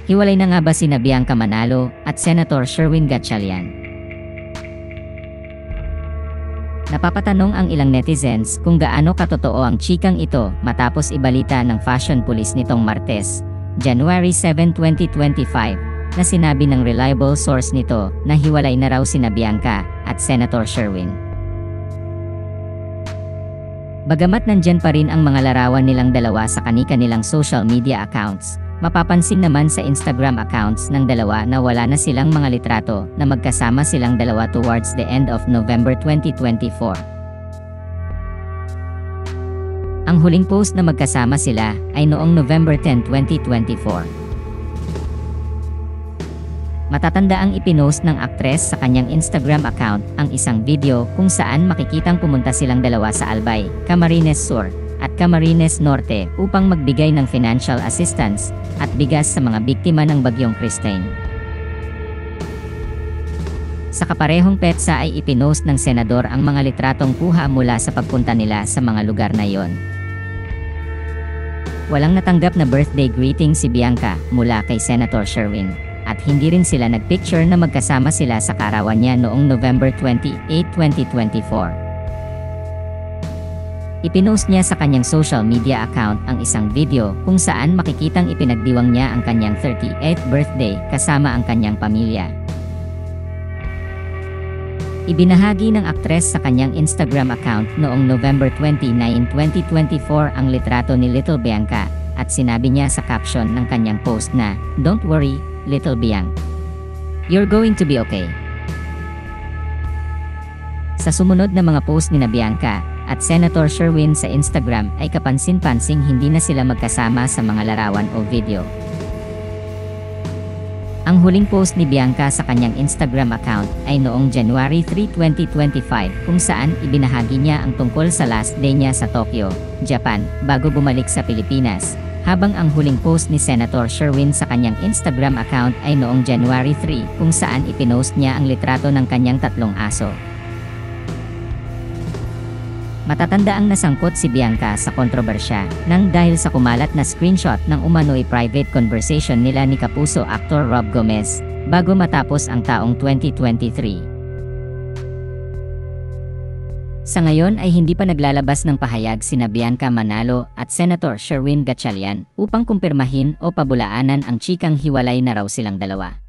Hiwalay na nga ba sina Bianca Manalo at Senator Sherwin Gatchalian? Napapatanong ang ilang netizens kung gaano katotoo ang chikang ito matapos ibalita ng Fashion Police nitong Martes, January 7, 2025, na sinabi ng reliable source nito na hiwalay na raw sina Bianca at Senator Sherwin. Bagamat nandyan pa rin ang mga larawan nilang dalawa sa kani-kanilang social media accounts, mapapansin naman sa Instagram accounts ng dalawa na wala na silang mga litrato na magkasama silang dalawa towards the end of November 2024. Ang huling post na magkasama sila ay noong November 10, 2024. Matatandaang ipinost ng aktres sa kanyang Instagram account ang isang video kung saan makikitang pumunta silang dalawa sa Albay, Camarines Sur, at Camarines Norte upang magbigay ng financial assistance at bigas sa mga biktima ng Bagyong Christine. Sa kaparehong petsa ay ipinost ng senador ang mga litratong kuha mula sa pagpunta nila sa mga lugar na iyon. Walang natanggap na birthday greeting si Bianca mula kay Senator Sherwin, at hindi rin sila nagpicture na magkasama sila sa karawan niya noong November 28, 2024. Ipinost niya sa kanyang social media account ang isang video kung saan makikitang ipinagdiwang niya ang kanyang 38th birthday kasama ang kanyang pamilya. Ibinahagi ng aktres sa kanyang Instagram account noong November 29, 2024 ang litrato ni Little Bianca at sinabi niya sa caption ng kanyang post na, "Don't worry, Little Biang. You're going to be okay." Sa sumunod na mga post ni na Bianca at Senator Sherwin sa Instagram ay kapansin-pansing hindi na sila magkasama sa mga larawan o video. Ang huling post ni Bianca sa kanyang Instagram account ay noong January 3, 2025 kung saan ibinahagi niya ang tungkol sa last day niya sa Tokyo, Japan bago bumalik sa Pilipinas, habang ang huling post ni Senator Sherwin sa kanyang Instagram account ay noong January 3 kung saan ipinost niya ang litrato ng kanyang 3 aso. Matatandaang nasangkot si Bianca sa kontrobersya nang dahil sa kumalat na screenshot ng umano'y private conversation nila ni Kapuso actor Rob Gomez bago matapos ang taong 2023. Sa ngayon ay hindi pa naglalabas ng pahayag sina Bianca Manalo at Senator Sherwin Gatchalian upang kumpirmahin o pabulaanan ang chikang hiwalay na raw silang dalawa.